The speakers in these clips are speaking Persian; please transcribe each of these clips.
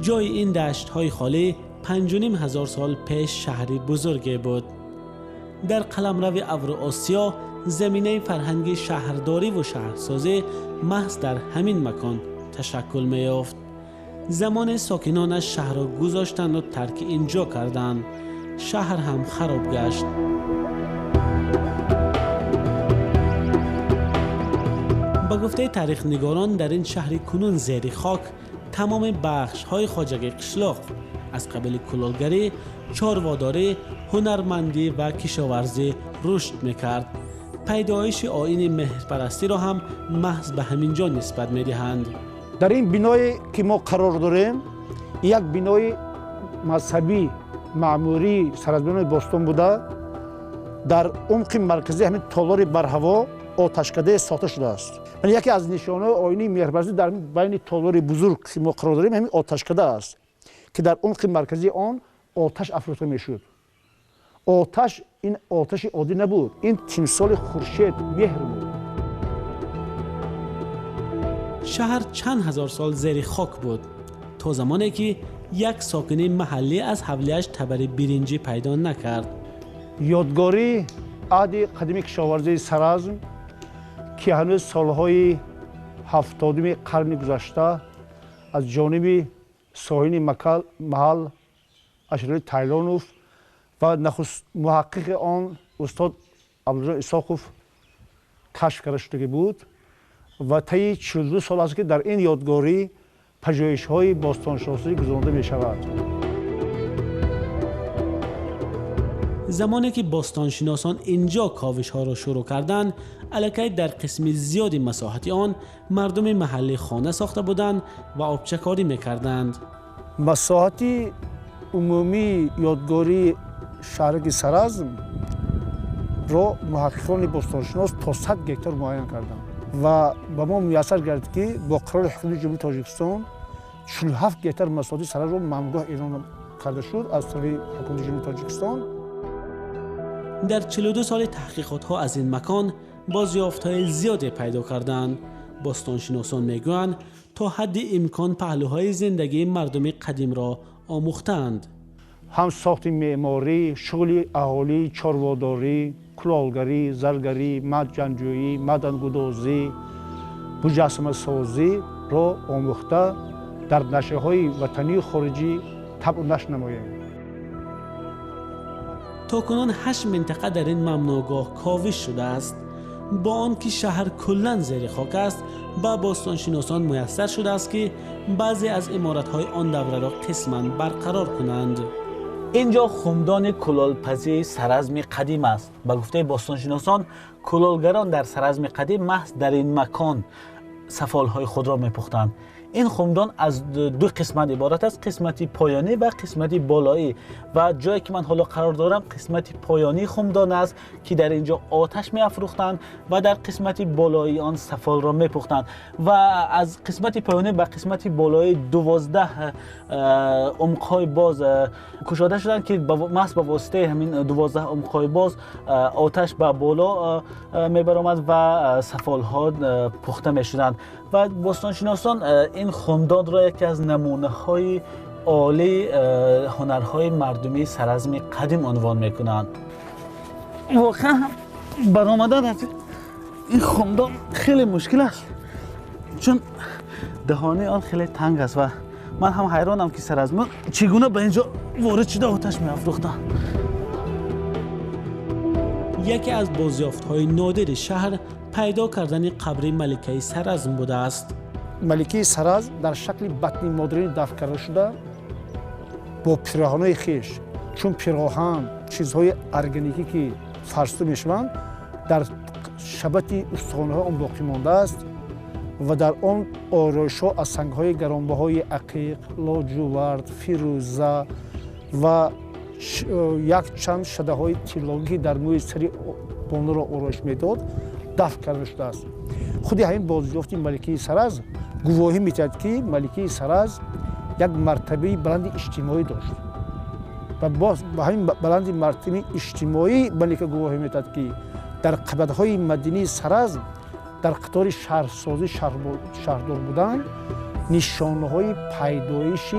جای این دشت‌های خالی 5,500 سال پیش شهری بزرگی بود. در قلمرو اوراسیا زمینه فرهنگی شهرداری و شهرسازی محض در همین مکان تشکل می‌یافت. زمان ساکنانش شهر را گذاشتند و ترک اینجا کردند. شهر هم خراب گشت. با گفته تاریخ نگاران در این شهری کنون زیر خاک تمام بخش‌های خواجگی قشلاق از قبیل کلالگری، چارواداری، هنرمندی و کشاورزی رشد می‌کرد. پیدایش آیین مهرپرستی را هم محض به همین جا نسبت می‌دهند. در این بینایی که ما قرار داریم یک بینای مذهبی معموری سرزمین باستان بوده. در عمق مرکزی همین تالار بر هوا آتشکده ساخته شده است. یعنی یکی از نشانه آیین مهرپرستی در بین تالار بزرگ که ما قرار داریم همین آتشکده است که در عمق مرکزی آن آتش افروخته میشد. آتش این آتش عادی نبود، این تمثال خورشید مهر بود. شهر چند هزار سال زیر خاک بود تا زمانی که یک ساکن محلی از حولیش تبر برنجی پیدا نکرد. یادگاری عهد قدیمی کشاورزی سرزم که هنوز سالهای 70 قرن گذشته از جانب ساحل محل اشرف تایلانوف و نخست محقق آن استاد عبدالرحمن اسحاقوف کشف کرده شده بود و طی 42 سال است که در این یادگاری پژوهش‌های باستانشناسی گزارنده می‌شود. زمانی که باستانشناسان اینجا کاوش‌ها را شروع کردند، الکی در قسم زیادی مساحت آن مردم محلی خانه ساخته بودند و آبچه‌کاری می‌کردند. مساحت عمومی یادگاری شهر سرزم را محققان باستانشناس تا 100 گکتار معاین کردند و به ما میسر گردید که با قرار حکومت جمهوری تاجیکستان 47 گکتار مساحت سرزم را ممنوع اعلام کرده شد از طرف حکومت جمهوری تاجیکستان. در 42 سال تحقیقات‌ها از این مکان بازیافت‌های زیادی پیدا کردند. باستانشناسان میگویند تا حد امکان پهلوهای زندگی مردم قدیم را آموختند. هم ساخت معماری، شغل اهالی، چارواداری، کلالگری، زرگری، معدن‌جویی، معدن‌گدازی، مجسمه سازی را آموخته در نشریه‌های وطنی و خارجی طبع نشر نماییم. تاکنون 8 منطقه در این ممنوعگاه کاوش شده است. با آنکه شهر کلاً زیر خاک است، با باستانشناسان میسر شده است که بعضی از عمارت‌های آن دوره را قسماً برقرار کنند. اینجا خمدان کلالپزی سرزم قدیم است. با گفته باستانشناسان کلالگران در سرزم قدیم محض در این مکان سفالهای خود را میپختند. این خمدان از دو قسمت عبارت است، قسمتی پایانی و قسمتی بالایی و جایی که من حالا قرار دارم قسمتی پایانی خمدان است که در اینجا آتش می افروختند و در قسمتی بالایی آن سفال را می پختند و از قسمتی پایانی به قسمتی بالایی 12 عمق‌های باز کشاده شدند که محض به واسطه همین 12 عمق‌های باز آتش به بالا می برآمد و سفال‌ها پخته می شدند و باستانشناسان این خمدان را یکی از نمونه‌های عالی هنرهای مردمی سرزم قدیم عنوان میکنند. واقعا برآمدن از این خمدان خیلی مشکل است چون دهانه آن خیلی تنگ است و من هم حیرانم که سرزمین چگونه به اینجا وارد شده آتش می‌افروختند. یکی از بازیافت‌های نادر شهر پیدا کردن قبر ملکه سرزم بوده است. ملکه سرزم در شکل بطن مادرین دفن کرده شده با پیراهن‌های خویش، چون پیراهن چیزهای ارگانیکی که فرسوده میشوند در شبت استخوان‌ها آن باقی مانده است و در آن آرایش‌ها از سنگ‌های گرانبهای عقیق، لاجورد، فیروزه و یک چند شده‌های طلایی در موی سری بانو را آرایش میداد دفن کرده شده است. خود همین بازیافت ملکه سرزم گواهی می‌دهد که ملکه سرزم یک مرتبه بلند اجتماعی داشت و با همین بلند مرتبه اجتماعی ملکه گواهی می‌دهد که در قبیله‌های مدنی سرزم در قطار شهرسازی شهردار بودن نشانه‌های پیدایش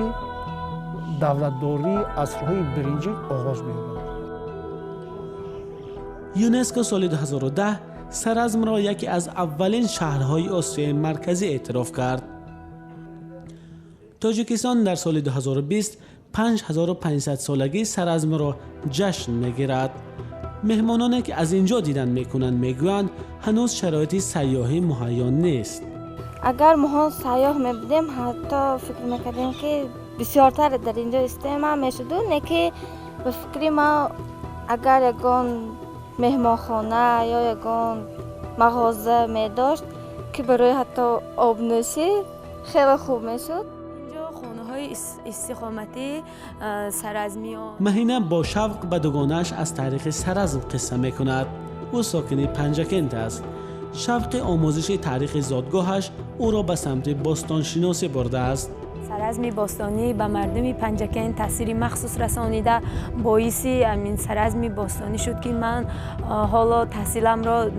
давлатдории асрҳои биринҷӣ оғоз меёбад. یونسکو سال 2010 سرازم را یکی از اولین شهرهای آسیای مرکزی اعتراف کرد. تاجیکستان در سال 2020 5500 سالگی سرازم را جشن میگیرد. مهمانانی که از اینجا دیدن میکنند میگویند هنوز شرایط سیاحی مهیا نیست. اگر ما سیاح میبودیم حتی فکر میکردیم که بسیارتر در اینجا استعمال میشدون، که به فکر ما اگر یکان مهمانخانه یا یکان مغازه می داشت که برای حتی آبنوشی خیلی خوب میشد. اینجا خانه های استقامتی سرازمی ها. مهینه با شوق به دوگانش از تاریخ سرازم قصه میکند. او ساکن پنجکنت است. شوق آموزش تاریخ زادگاهش او را به سمت باستانشناسی برده است. سرازمی باستانی به مردم پنجکن تاثیر مخصوص رسانیده، باعث همین سرازمی باستانی شد که من حالا تحصیلم را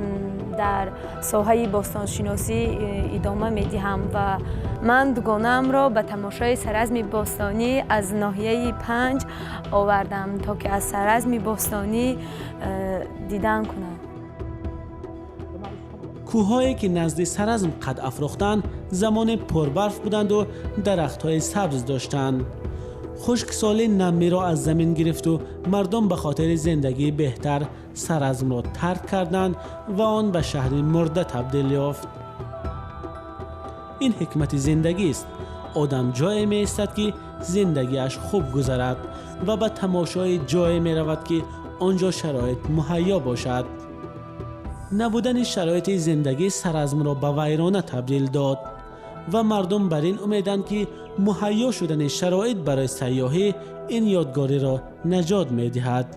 در ساحه باستانشناسی ادامه میدهم و من دوگانه‌ام را به تماشای سرازمی باستانی از ناحیه 5 آوردم تا که از سرازمی باستانی دیدن کنم. کوههایی که نزد سرازم قد افراختند زمان پربرف بودند و درخت‌های سبز داشتند. خشکسالی نمی را از زمین گرفت و مردم به خاطر زندگی بهتر سرازم را ترک کردند و آن به شهری مرده تبدیل یافت. این حکمت زندگی است. آدم جایی می ایستد که زندگیش خوب گذرد و به تماشای جایی می رود که آنجا شرایط مهیا باشد. نبودن شرایط زندگی سرازم را به ویرانه تبدیل داد و مردم بر این امیدند که مهیا شدن شرایط برای سیاحی این یادگاری را نجات می دهد.